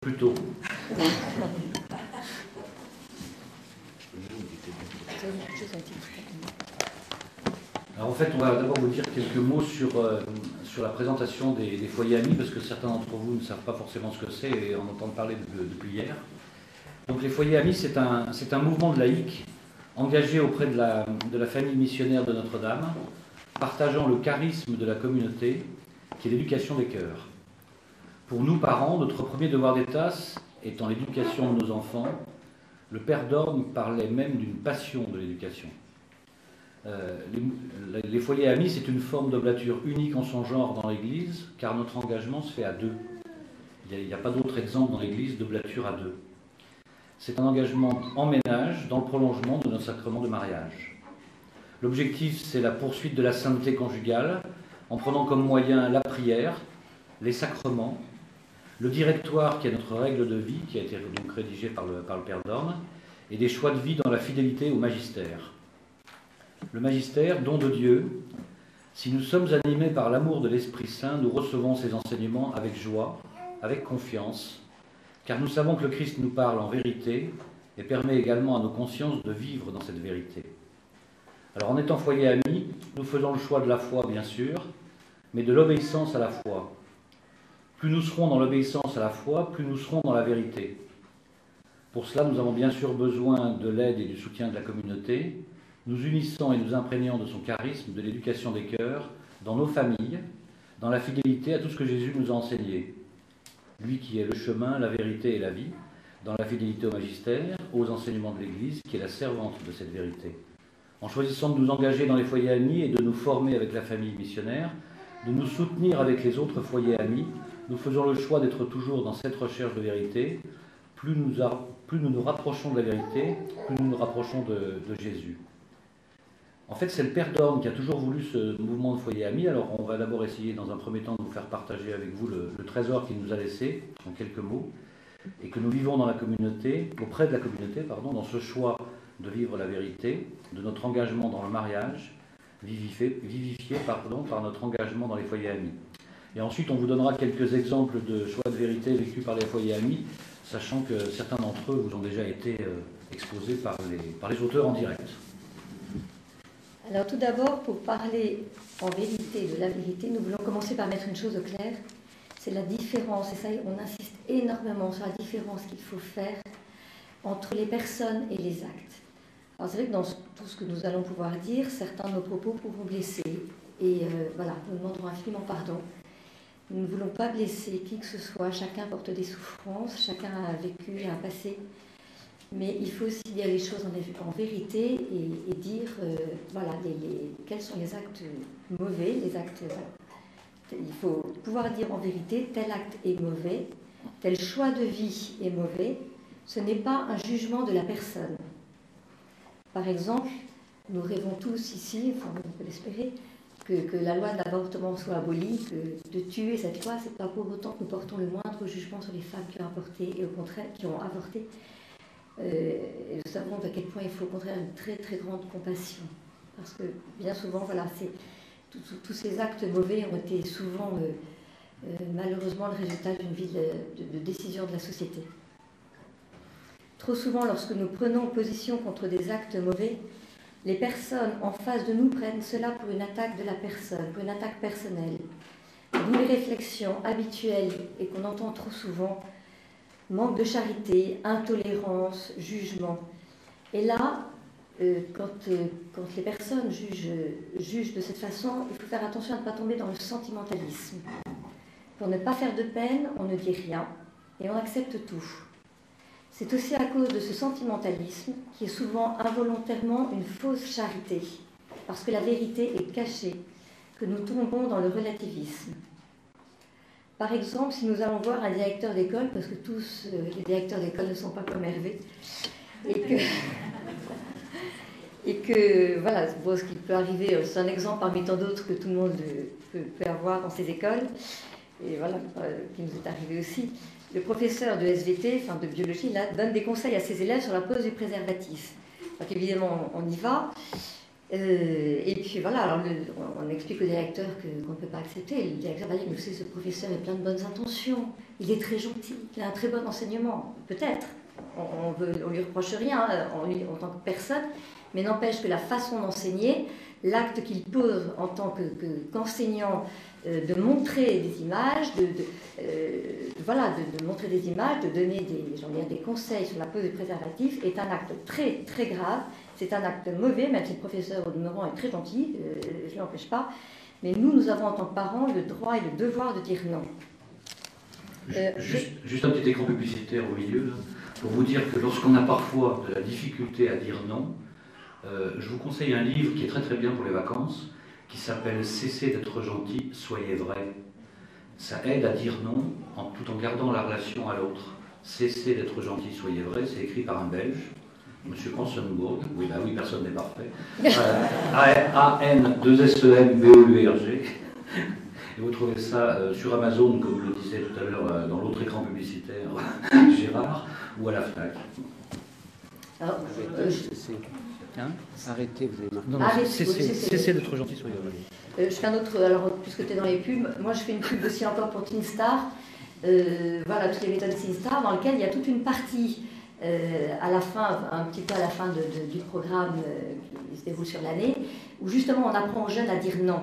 Plutôt. Alors en fait, on va d'abord vous dire quelques mots sur la présentation des foyers amis, parce que certains d'entre vous ne savent pas forcément ce que c'est et en entendent parler depuis hier. Donc les foyers amis, c'est un mouvement de laïcs engagé auprès de la famille missionnaire de Notre-Dame, partageant le charisme de la communauté, qui est l'éducation des cœurs. Pour nous, parents, notre premier devoir d'État étant l'éducation de nos enfants, le Père d'Orme parlait même d'une passion de l'éducation. Les foyers amis, c'est une forme d'oblature unique en son genre dans l'Église, car notre engagement se fait à deux. Il n'y a pas d'autre exemple dans l'Église d'oblature à deux. C'est un engagement en ménage dans le prolongement de notre sacrement de mariage. L'objectif, c'est la poursuite de la sainteté conjugale, en prenant comme moyen la prière, les sacrements, le directoire qui est notre règle de vie, qui a été donc rédigé par le Père d'Orme, et des choix de vie dans la fidélité au magistère. Le magistère, don de Dieu, si nous sommes animés par l'amour de l'Esprit Saint, nous recevons ces enseignements avec joie, avec confiance, car nous savons que le Christ nous parle en vérité et permet également à nos consciences de vivre dans cette vérité. Alors en étant foyer amis, nous faisons le choix de la foi, bien sûr, mais de l'obéissance à la foi. Plus nous serons dans l'obéissance à la foi, plus nous serons dans la vérité. Pour cela, nous avons bien sûr besoin de l'aide et du soutien de la communauté, nous unissant et nous imprégnant de son charisme, de l'éducation des cœurs, dans nos familles, dans la fidélité à tout ce que Jésus nous a enseigné. Lui qui est le chemin, la vérité et la vie, dans la fidélité au magistère, aux enseignements de l'Église, qui est la servante de cette vérité. En choisissant de nous engager dans les foyers amis et de nous former avec la famille missionnaire, de nous soutenir avec les autres foyers amis, nous faisons le choix d'être toujours dans cette recherche de vérité. Plus nous nous rapprochons de la vérité, plus nous nous rapprochons de Jésus. En fait, c'est le Père d'Orme qui a toujours voulu ce mouvement de foyer amis. Alors, on va d'abord essayer, dans un premier temps, de vous faire partager avec vous le trésor qu'il nous a laissé, en quelques mots, et que nous vivons dans la communauté, auprès de la communauté, dans ce choix de vivre la vérité, de notre engagement dans le mariage, vivifié par notre engagement dans les foyers amis. Et ensuite, on vous donnera quelques exemples de choix de vérité vécus par les foyers amis, sachant que certains d'entre eux vous ont déjà été exposés par les auteurs en direct. Alors tout d'abord, pour parler en vérité de la vérité, nous voulons commencer par mettre une chose au clair, c'est la différence, et ça on insiste énormément sur la différence qu'il faut faire entre les personnes et les actes. Alors c'est vrai que dans tout ce que nous allons pouvoir dire, certains de nos propos pourront blesser, et voilà, nous demanderons infiniment pardon. Nous ne voulons pas blesser qui que ce soit, chacun porte des souffrances, chacun a vécu un passé, mais il faut aussi dire les choses en vérité et dire voilà, quels sont les actes mauvais, les actes. Il faut pouvoir dire en vérité tel acte est mauvais, tel choix de vie est mauvais. Ce n'est pas un jugement de la personne. Par exemple, nous rêvons tous ici, enfin on peut l'espérer, que la loi de l'avortement soit abolie, que de tuer cette loi, c'est pas pour autant que nous portons le moindre jugement sur les femmes qui ont avorté et au contraire qui ont avorté. Nous savons à quel point il faut au contraire une très très grande compassion, parce que bien souvent, voilà, tous ces actes mauvais ont été souvent malheureusement le résultat d'une vie de décision de la société. Trop souvent, lorsque nous prenons position contre des actes mauvais, les personnes en face de nous prennent cela pour une attaque de la personne, pour une attaque personnelle. D'où les réflexions habituelles et qu'on entend trop souvent: manque de charité, intolérance, jugement. Et là, quand les personnes jugent de cette façon, il faut faire attention à ne pas tomber dans le sentimentalisme. Pour ne pas faire de peine, on ne dit rien et on accepte tout. C'est aussi à cause de ce sentimentalisme qui est souvent involontairement une fausse charité, parce que la vérité est cachée, que nous tombons dans le relativisme. Par exemple, si nous allons voir un directeur d'école, parce que tous les directeurs d'école ne sont pas comme Hervé, et que voilà, bon, ce qui peut arriver, c'est un exemple parmi tant d'autres que tout le monde peut avoir dans ses écoles, et voilà, qui nous est arrivé aussi. Le professeur de SVT, enfin de biologie, là, donne des conseils à ses élèves sur la pose du préservatif. Donc évidemment, on y va, Et puis voilà, alors on explique au directeur qu'on ne peut pas accepter. Le directeur va dire, mais vous savez, ce professeur a plein de bonnes intentions, il est très gentil, il a un très bon enseignement, peut-être. On lui reproche rien en tant que personne, mais n'empêche que la façon d'enseigner, l'acte qu'il pose en tant qu'enseignant, de montrer des images, de montrer des images, de donner des conseils sur la pose du préservatif, est un acte très très grave. C'est un acte mauvais, même si le professeur au demeurant est très gentil, je ne l'empêche pas. Mais nous avons en tant que parents le droit et le devoir de dire non. Juste un petit écran publicitaire au milieu, là, pour vous dire que lorsqu'on a parfois de la difficulté à dire non, je vous conseille un livre qui est très très bien pour les vacances, qui s'appelle « Cessez d'être gentil, soyez vrai ». Ça aide à dire non tout en gardant la relation à l'autre. « Cessez d'être gentil, soyez vrai », c'est écrit par un Belge, M. Hansenbourg, oui, bah oui, personne n'est parfait, A-N-2-S-E-M-B-O-U-R-G. Et vous trouvez ça sur Amazon, comme je le disais tout à l'heure, dans l'autre écran publicitaire, Gérard, ou à la FNAC. Alors, Arrêtez, vous avez marqué. Non, cessez d'être gentil, soyez vrai. Je fais un autre, alors puisque tu es dans les pubs, moi je fais une pub aussi encore pour Teenstar, voilà, toutes les méthodes Teenstar, dans lesquelles il y a toute une partie à la fin, un petit peu à la fin du programme qui se déroule sur l'année, où justement on apprend aux jeunes à dire non.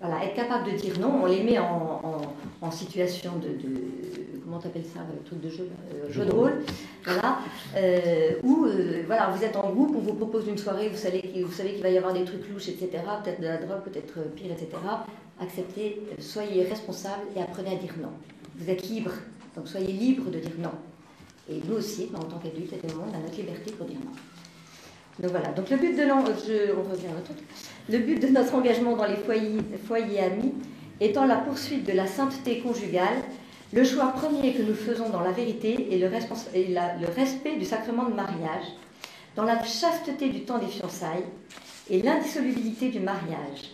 Voilà, être capable de dire non, on les met en situation comment t'appelles ça, le truc de jeu, jeu de rôle, voilà, où voilà, vous êtes en groupe, on vous propose une soirée, vous savez qu'il va y avoir des trucs louches, etc., peut-être de la drogue, peut-être pire, etc. Acceptez, soyez responsable et apprenez à dire non. Vous êtes libre, donc soyez libre de dire non. Et nous aussi, en tant qu'adultes, on a notre liberté pour dire non. Donc voilà, donc le but de le but de notre engagement dans les foyers amis étant la poursuite de la sainteté conjugale, le choix premier que nous faisons dans la vérité est le respect du sacrement de mariage, dans la chasteté du temps des fiançailles et l'indissolubilité du mariage.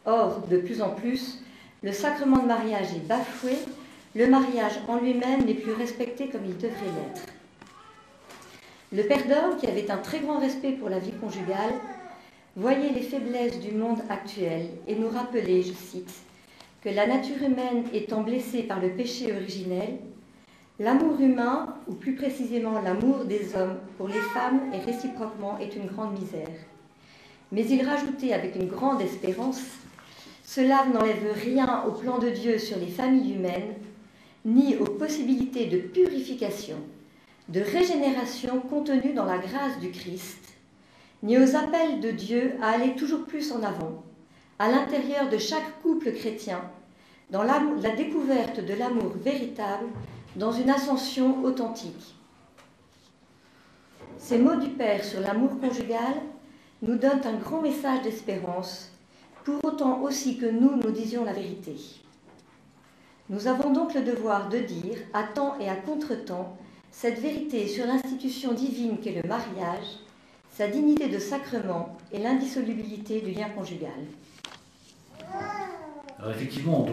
Or, de plus en plus, le sacrement de mariage est bafoué, le mariage en lui-même n'est plus respecté comme il devrait l'être. Le père d'Orme, qui avait un très grand respect pour la vie conjugale, voyait les faiblesses du monde actuel et nous rappelait, je cite, que la nature humaine étant blessée par le péché originel, l'amour humain, ou plus précisément l'amour des hommes pour les femmes et réciproquement, est une grande misère. Mais il rajoutait avec une grande espérance, cela n'enlève rien au plan de Dieu sur les familles humaines, ni aux possibilités de purification, de régénération contenues dans la grâce du Christ, ni aux appels de Dieu à aller toujours plus en avant, à l'intérieur de chaque couple chrétien, dans la découverte de l'amour véritable, dans une ascension authentique. Ces mots du Père sur l'amour conjugal nous donnent un grand message d'espérance, pour autant aussi que nous disions la vérité. Nous avons donc le devoir de dire, à temps et à contre-temps, cette vérité sur l'institution divine qu'est le mariage, sa dignité de sacrement et l'indissolubilité du lien conjugal. Alors effectivement,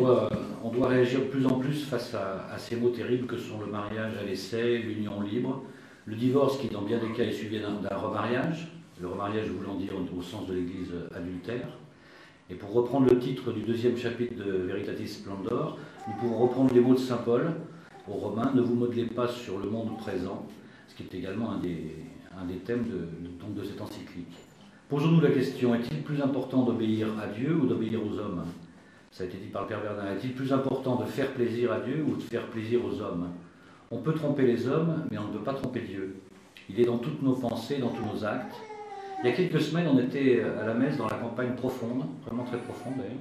on doit réagir de plus en plus face à ces mots terribles que sont le mariage à l'essai, l'union libre, le divorce qui dans bien des cas est suivi d'un remariage, le remariage voulant dire au sens de l'Église adultère. Et pour reprendre le titre du deuxième chapitre de Veritatis Splendor, nous pouvons reprendre les mots de saint Paul aux Romains, ne vous modelez pas sur le monde présent, ce qui est également un des thèmes de cette encyclique. Posons-nous la question, est-il plus important d'obéir à Dieu ou d'obéir aux hommes? Ça a été dit par le Père Bernard, est-il plus important de faire plaisir à Dieu ou de faire plaisir aux hommes? On peut tromper les hommes, mais on ne peut pas tromper Dieu. Il est dans toutes nos pensées, dans tous nos actes. Il y a quelques semaines, on était à la messe dans la campagne profonde, vraiment très profonde d'ailleurs,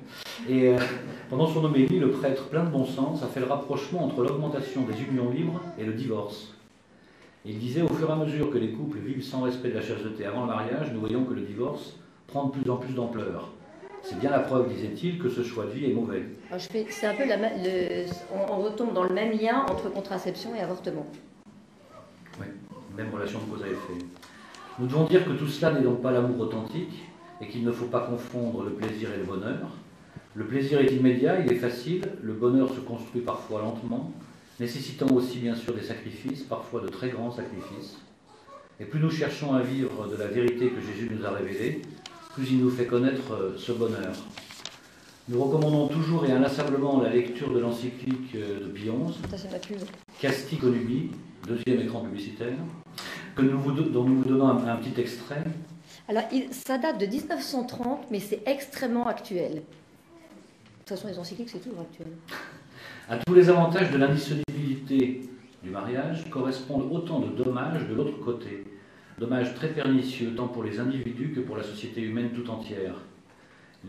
et pendant son homélie, le prêtre, plein de bon sens, a fait le rapprochement entre l'augmentation des unions libres et le divorce. Et il disait, au fur et à mesure que les couples vivent sans respect de la chasteté avant le mariage, nous voyons que le divorce prend de plus en plus d'ampleur. C'est bien la preuve, disait-il, que ce choix de vie est mauvais. C'est un peu on retombe dans le même lien entre contraception et avortement. Oui, même relation de cause à effet. Nous devons dire que tout cela n'est donc pas l'amour authentique et qu'il ne faut pas confondre le plaisir et le bonheur. Le plaisir est immédiat, il est facile, le bonheur se construit parfois lentement, nécessitant aussi bien sûr des sacrifices, parfois de très grands sacrifices. Et plus nous cherchons à vivre de la vérité que Jésus nous a révélée, plus il nous fait connaître ce bonheur. Nous recommandons toujours et inlassablement la lecture de l'encyclique de Pie XI, Casti Connubii, deuxième écran publicitaire, dont nous vous donnons un petit extrait. Alors, ça date de 1930, mais c'est extrêmement actuel. De toute façon, les encycliques, c'est toujours actuel. À tous les avantages de l'indissolubilité du mariage correspondent autant de dommages de l'autre côté. Dommages très pernicieux, tant pour les individus que pour la société humaine tout entière.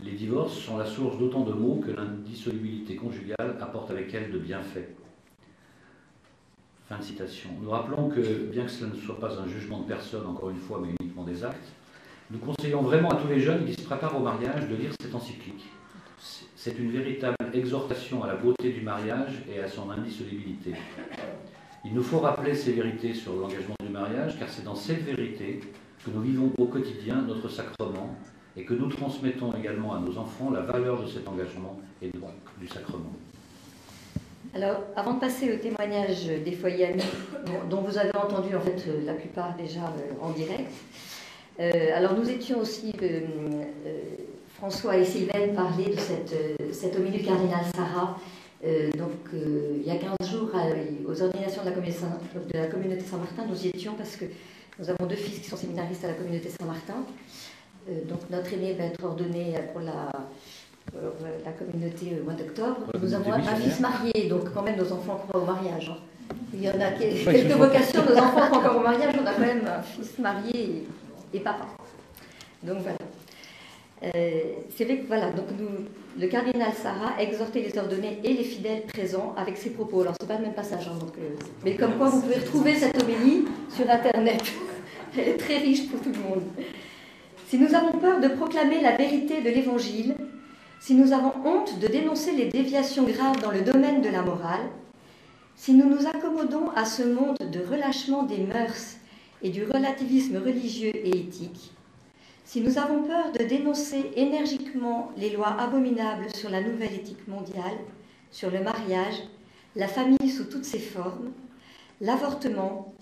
Les divorces sont la source d'autant de maux que l'indissolubilité conjugale apporte avec elle de bienfaits. Fin de citation. Nous rappelons que, bien que cela ne soit pas un jugement de personne, encore une fois, mais uniquement des actes, nous conseillons vraiment à tous les jeunes qui se préparent au mariage de lire cette encyclique. C'est une véritable exhortation à la beauté du mariage et à son indissolubilité. Il nous faut rappeler ces vérités sur l'engagement du mariage, car c'est dans cette vérité que nous vivons au quotidien notre sacrement et que nous transmettons également à nos enfants la valeur de cet engagement et donc du sacrement. Alors, avant de passer au témoignage des foyers amis, dont vous avez entendu en fait la plupart déjà en direct, alors nous étions aussi, François et Sylvaine, parler de cette homélie du cardinal Sarah, il y a 15 jours, aux ordinations de la communauté Saint-Martin, nous y étions parce que nous avons 2 fils qui sont séminaristes à la communauté Saint-Martin. Donc notre aîné va être ordonné pour la communauté au mois d'octobre. Nous avons un fils marié, donc quand même nos enfants croient au mariage. Il y en a quelques vocations, nos enfants croient encore au mariage, on a quand même un fils marié et papa. Donc voilà. C'est vrai que voilà, donc le cardinal Sarah a exhorté les ordonnés et les fidèles présents avec ses propos. Alors c'est pas le même passage, hein, mais comme quoi vous pouvez retrouver cette homélie sur Internet. Elle est très riche pour tout le monde. Si nous avons peur de proclamer la vérité de l'Évangile, si nous avons honte de dénoncer les déviations graves dans le domaine de la morale, si nous nous accommodons à ce monde de relâchement des mœurs et du relativisme religieux et éthique, si nous avons peur de dénoncer énergiquement les lois abominables sur la nouvelle éthique mondiale, sur le mariage, la famille sous toutes ses formes, l'avortement,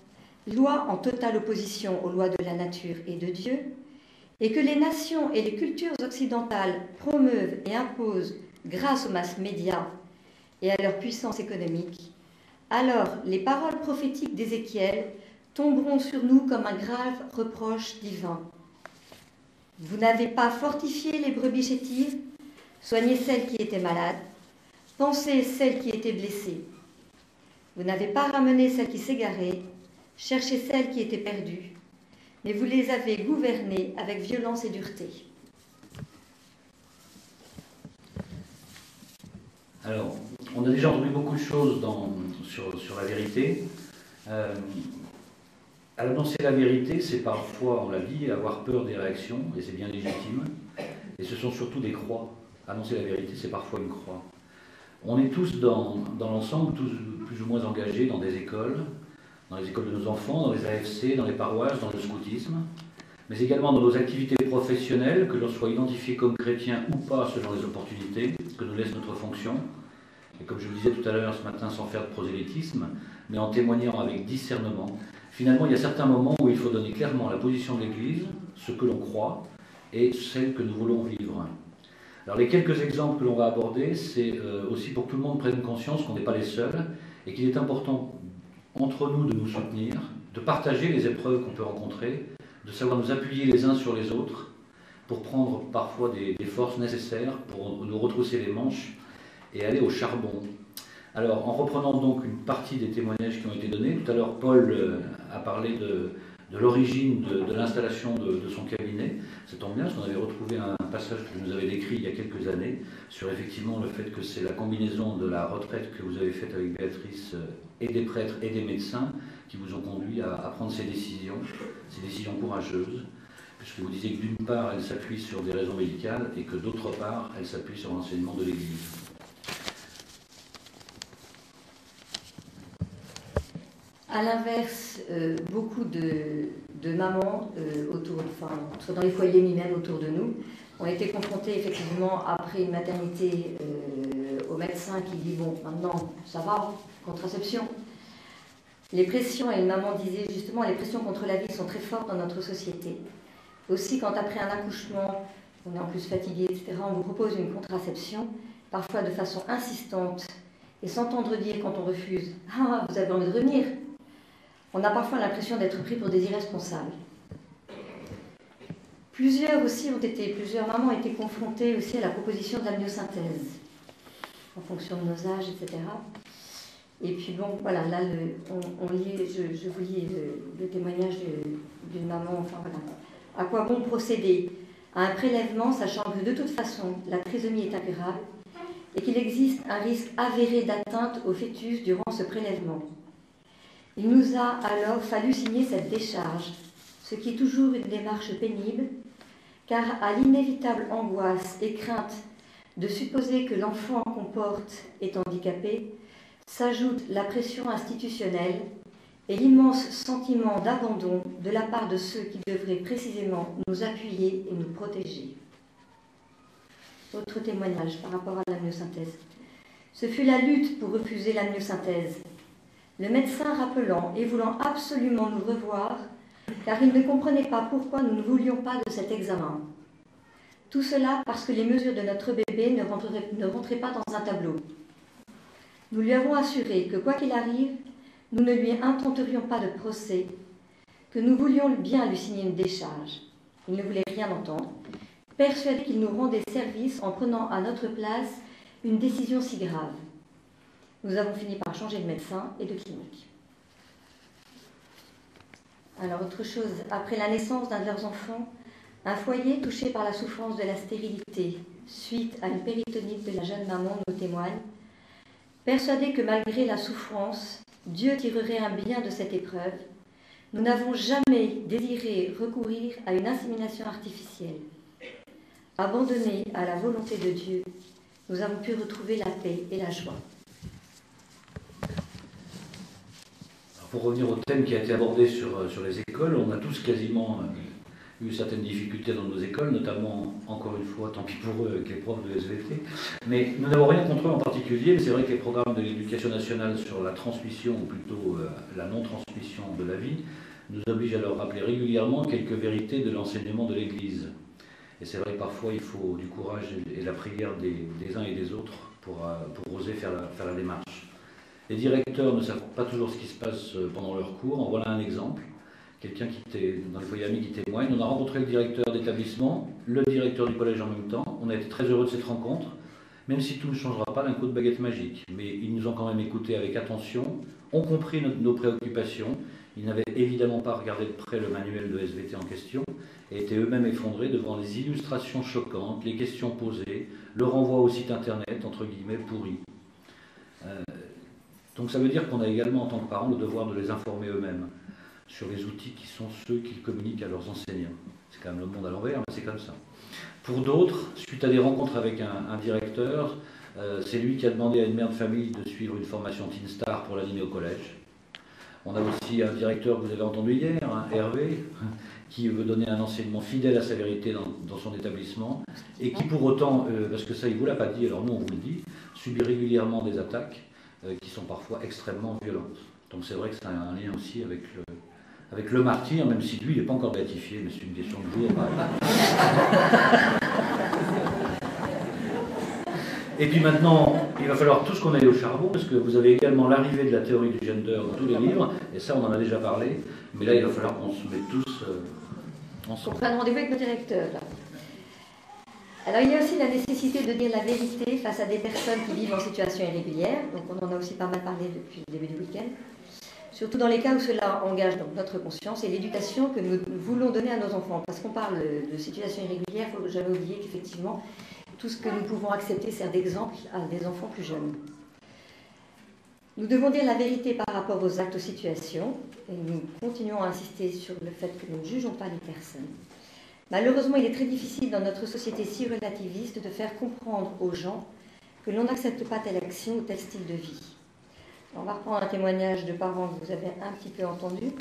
loi en totale opposition aux lois de la nature et de Dieu, et que les nations et les cultures occidentales promeuvent et imposent grâce aux masses médias et à leur puissance économique, alors les paroles prophétiques d'Ézéchiel tomberont sur nous comme un grave reproche divin. Vous n'avez pas fortifié les brebis chétives, soigné celles qui étaient malades, pensé celles qui étaient blessées. Vous n'avez pas ramené celles qui s'égaraient, cherché celles qui étaient perdues, mais vous les avez gouvernées avec violence et dureté. Alors, on a déjà entendu beaucoup de choses sur la vérité. Annoncer la vérité, c'est parfois, on l'a dit, avoir peur des réactions, et c'est bien légitime. Et ce sont surtout des croix. Annoncer la vérité, c'est parfois une croix. On est tous dans l'ensemble, tous plus ou moins engagés dans des écoles, dans les écoles de nos enfants, dans les AFC, dans les paroisses, dans le scoutisme, mais également dans nos activités professionnelles, que l'on soit identifié comme chrétien ou pas selon les opportunités que nous laisse notre fonction. Et comme je le disais tout à l'heure ce matin, sans faire de prosélytisme, mais en témoignant avec discernement. Finalement, il y a certains moments où il faut donner clairement la position de l'Église, ce que l'on croit, et celle que nous voulons vivre. Alors les quelques exemples que l'on va aborder, c'est aussi pour que tout le monde prenne conscience qu'on n'est pas les seuls, et qu'il est important entre nous de nous soutenir, de partager les épreuves qu'on peut rencontrer, de savoir nous appuyer les uns sur les autres, pour prendre parfois des forces nécessaires, pour nous retrousser les manches et aller au charbon. Alors, en reprenant donc une partie des témoignages qui ont été donnés, tout à l'heure Paul a parlé de l'origine de l'installation de son cabinet. Ça tombe bien parce qu'on avait retrouvé un passage que vous nous avez décrit il y a quelques années sur effectivement le fait que c'est la combinaison de la retraite que vous avez faite avec Béatrice et des prêtres et des médecins qui vous ont conduit à prendre ces décisions courageuses, puisque vous disiez que d'une part elle s'appuie sur des raisons médicales et que d'autre part elle s'appuie sur l'enseignement de l'Église. À l'inverse, beaucoup de mamans, soit dans les foyers même autour de nous, ont été confrontées effectivement après une maternité au médecin qui dit « bon, maintenant, ça va, contraception ». Les pressions, et une maman disait justement, les pressions contre la vie sont très fortes dans notre société. Aussi, quand après un accouchement, on est en plus fatigué, etc., on vous propose une contraception, parfois de façon insistante, et s'entendre dire quand on refuse « Ah, vous avez envie de revenir », on a parfois l'impression d'être pris pour des irresponsables. Plusieurs mamans ont été confrontées aussi à la proposition de l'amniosynthèse, en fonction de nos âges, etc. Et puis bon, voilà, là, je vous lis le témoignage d'une maman, enfin voilà. À quoi bon procéder à un prélèvement, sachant que de toute façon, la trisomie est incurable et qu'il existe un risque avéré d'atteinte au fœtus durant ce prélèvement. Il nous a alors fallu signer cette décharge, ce qui est toujours une démarche pénible, car à l'inévitable angoisse et crainte de supposer que l'enfant qu'on porte est handicapé, s'ajoute la pression institutionnelle et l'immense sentiment d'abandon de la part de ceux qui devraient précisément nous appuyer et nous protéger. Autre témoignage par rapport à l'amniosynthèse. Ce fut la lutte pour refuser l'amniosynthèse. Le médecin rappelant et voulant absolument nous revoir, car il ne comprenait pas pourquoi nous ne voulions pas de cet examen. Tout cela parce que les mesures de notre bébé ne rentraient pas dans un tableau. Nous lui avons assuré que quoi qu'il arrive, nous ne lui intenterions pas de procès, que nous voulions bien lui signer une décharge. Il ne voulait rien entendre, persuadé qu'il nous rendait service en prenant à notre place une décision si grave. Nous avons fini par changer de médecin et de clinique. Alors, autre chose, après la naissance d'un de leurs enfants, un foyer touché par la souffrance de la stérilité, suite à une péritonite de la jeune maman, nous témoigne, persuadé que malgré la souffrance, Dieu tirerait un bien de cette épreuve, nous n'avons jamais désiré recourir à une insémination artificielle. Abandonnés à la volonté de Dieu, nous avons pu retrouver la paix et la joie. Pour revenir au thème qui a été abordé sur les écoles, on a tous quasiment eu certaines difficultés dans nos écoles, notamment, encore une fois, tant pis pour eux, avec les profs de SVT. Mais nous n'avons rien contre eux en particulier, mais c'est vrai que les programmes de l'éducation nationale sur la transmission, ou plutôt la non-transmission de la vie, nous obligent à leur rappeler régulièrement quelques vérités de l'enseignement de l'Église. Et c'est vrai que parfois il faut du courage et la prière des uns et des autres pour oser faire la démarche. Les directeurs ne savent pas toujours ce qui se passe pendant leur cours. En voilà un exemple. Quelqu'un qui était dans le foyer ami qui témoigne. On a rencontré le directeur d'établissement, le directeur du collège en même temps. On a été très heureux de cette rencontre, même si tout ne changera pas d'un coup de baguette magique. Mais ils nous ont quand même écoutés avec attention, ont compris nos préoccupations. Ils n'avaient évidemment pas regardé de près le manuel de SVT en question et étaient eux-mêmes effondrés devant les illustrations choquantes, les questions posées, le renvoi au site internet, entre guillemets, pourri. Donc ça veut dire qu'on a également, en tant que parents, le devoir de les informer eux-mêmes sur les outils qui sont ceux qu'ils communiquent à leurs enseignants. C'est quand même le monde à l'envers, mais c'est comme ça. Pour d'autres, suite à des rencontres avec un directeur, c'est lui qui a demandé à une mère de famille de suivre une formation Teen Star pour l'animer au collège. On a aussi un directeur que vous avez entendu hier, Hervé, qui veut donner un enseignement fidèle à sa vérité dans son établissement, et qui pour autant, parce que ça il ne vous l'a pas dit, alors nous on vous le dit, subit régulièrement des attaques qui sont parfois extrêmement violentes. Donc c'est vrai que ça a un lien aussi avec le martyr, même si lui il n'est pas encore béatifié, mais c'est une question de jour. Et puis maintenant, il va falloir tous qu'on aille au charbon, parce que vous avez également l'arrivée de la théorie du gender dans tous les livres, et ça on en a déjà parlé, mais là il va falloir qu'on se mette tous ensemble. On prend rendez-vous avec le directeur. Là. Alors il y a aussi la nécessité de dire la vérité face à des personnes qui vivent en situation irrégulière, donc on en a aussi pas mal parlé depuis le début du week-end, surtout dans les cas où cela engage donc notre conscience et l'éducation que nous voulons donner à nos enfants, parce qu'on parle de situation irrégulière, il faut jamais oublier qu'effectivement, tout ce que nous pouvons accepter sert d'exemple à des enfants plus jeunes. Nous devons dire la vérité par rapport aux actes, aux situations, et nous continuons à insister sur le fait que nous ne jugeons pas les personnes. Malheureusement, il est très difficile dans notre société si relativiste de faire comprendre aux gens que l'on n'accepte pas telle action ou tel style de vie. On va reprendre un témoignage de parents que vous avez un petit peu entendu.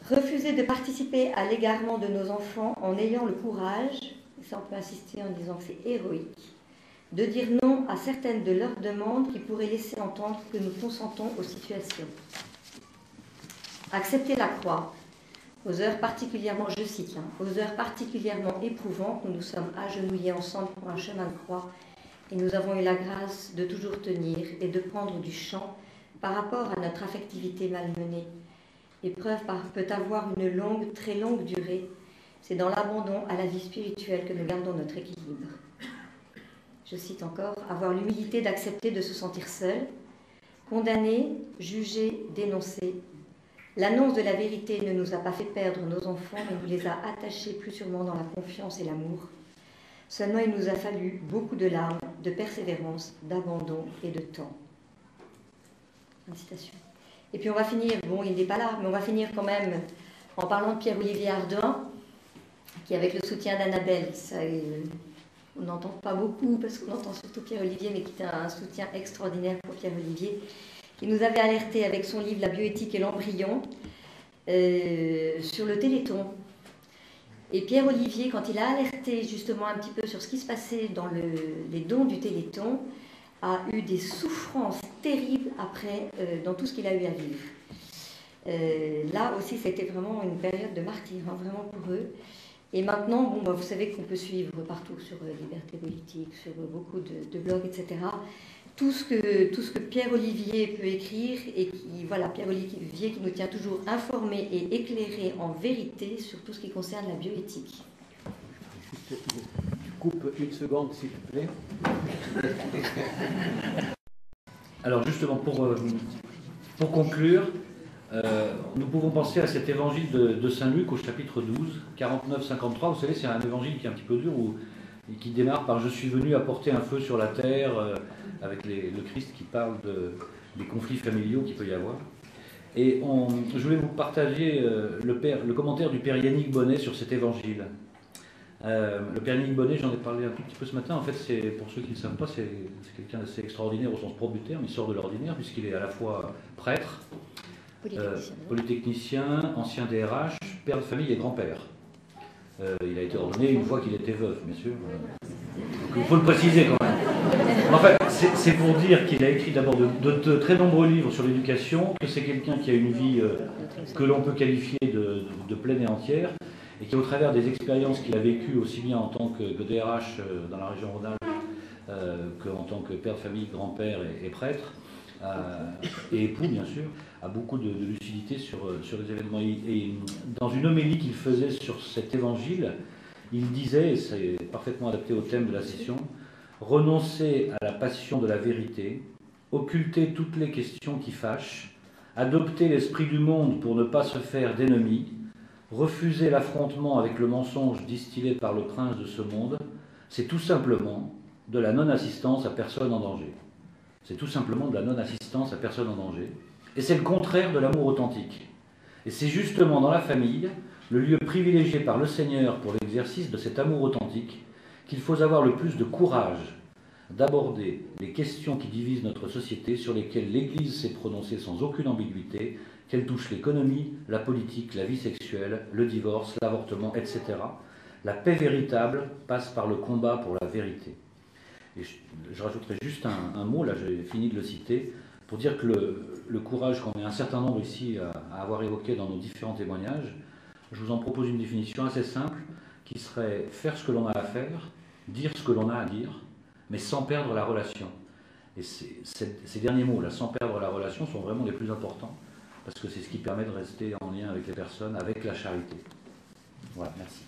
Refuser de participer à l'égarement de nos enfants en ayant le courage, et ça on peut insister en disant que c'est héroïque, de dire non à certaines de leurs demandes qui pourraient laisser entendre que nous consentons aux situations. Accepter la croix, aux heures particulièrement, je cite, aux heures particulièrement éprouvantes, nous nous sommes agenouillés ensemble pour un chemin de croix et nous avons eu la grâce de toujours tenir et de prendre du champ par rapport à notre affectivité malmenée. L'épreuve peut avoir une longue, très longue durée. C'est dans l'abandon à la vie spirituelle que nous gardons notre équilibre. Je cite encore, avoir l'humilité d'accepter de se sentir seul, condamné, jugé, dénoncé. L'annonce de la vérité ne nous a pas fait perdre nos enfants, mais nous les a attachés plus sûrement dans la confiance et l'amour. Seulement, il nous a fallu beaucoup de larmes, de persévérance, d'abandon et de temps. Une citation. Et puis on va finir, bon, il n'est pas là, mais on va finir quand même en parlant de Pierre-Olivier Ardouin, qui, avec le soutien d'Annabelle, on n'entend pas beaucoup parce qu'on entend surtout Pierre-Olivier, mais qui était un soutien extraordinaire pour Pierre-Olivier, qui nous avait alerté avec son livre La bioéthique et l'embryon sur le Téléthon. Et Pierre-Olivier, quand il a alerté justement un petit peu sur ce qui se passait dans les dons du Téléthon, a eu des souffrances terribles après dans tout ce qu'il a eu à vivre. Là aussi, c'était vraiment une période de martyre, vraiment pour eux. Et maintenant, bon, vous savez qu'on peut suivre partout sur Liberté Politique, sur beaucoup de blogs, etc. Tout ce que Pierre-Olivier peut écrire, et qui, voilà, Pierre-Olivier qui nous tient toujours informés et éclairés en vérité sur tout ce qui concerne la bioéthique. Tu coupes une seconde, s'il te plaît. Alors justement, pour conclure, nous pouvons penser à cet évangile de Saint-Luc au chapitre 12, 49-53. Vous savez, c'est un évangile qui est un petit peu dur, qui démarre par « Je suis venu apporter un feu sur la terre », avec le Christ qui parle des conflits familiaux qu'il peut y avoir. Et je voulais vous partager le commentaire du père Yannick Bonnet sur cet évangile. Le père Yannick Bonnet, j'en ai parlé un tout petit peu ce matin. En fait, pour ceux qui ne le savent pas, c'est quelqu'un d'assez extraordinaire au sens propre du terme. Il sort de l'ordinaire puisqu'il est à la fois prêtre, polytechnicien, ancien DRH, père de famille et grand-père. Il a été ordonné une fois qu'il était veuf, bien sûr. Donc, il faut le préciser quand même. En fait, c'est pour dire qu'il a écrit d'abord de très nombreux livres sur l'éducation, que c'est quelqu'un qui a une vie que l'on peut qualifier de pleine et entière, et qui, au travers des expériences qu'il a vécues aussi bien en tant que DRH dans la région Rhône-Alpes qu'en tant que père de famille, grand-père et prêtre, et époux bien sûr, a beaucoup de lucidité sur les événements. Et dans une homélie qu'il faisait sur cet évangile, il disait, et c'est parfaitement adapté au thème de la session, « Renoncer à la passion de la vérité, occulter toutes les questions qui fâchent, adopter l'esprit du monde pour ne pas se faire d'ennemis, refuser l'affrontement avec le mensonge distillé par le prince de ce monde, c'est tout simplement de la non-assistance à personne en danger. » C'est tout simplement de la non-assistance à personne en danger. Et c'est le contraire de l'amour authentique. Et c'est justement dans la famille, le lieu privilégié par le Seigneur pour l'exercice de cet amour authentique, qu'il faut avoir le plus de courage d'aborder les questions qui divisent notre société, sur lesquelles l'Église s'est prononcée sans aucune ambiguïté, qu'elles touchent l'économie, la politique, la vie sexuelle, le divorce, l'avortement, etc. La paix véritable passe par le combat pour la vérité. Et je rajouterai juste un mot, là j'ai fini de le citer, pour dire que le courage qu'on est un certain nombre ici à avoir évoqué dans nos différents témoignages, je vous en propose une définition assez simple, qui serait faire ce que l'on a à faire, dire ce que l'on a à dire, mais sans perdre la relation. Et ces derniers mots, là, sans perdre la relation, sont vraiment les plus importants, parce que c'est ce qui permet de rester en lien avec les personnes, avec la charité. Voilà, merci.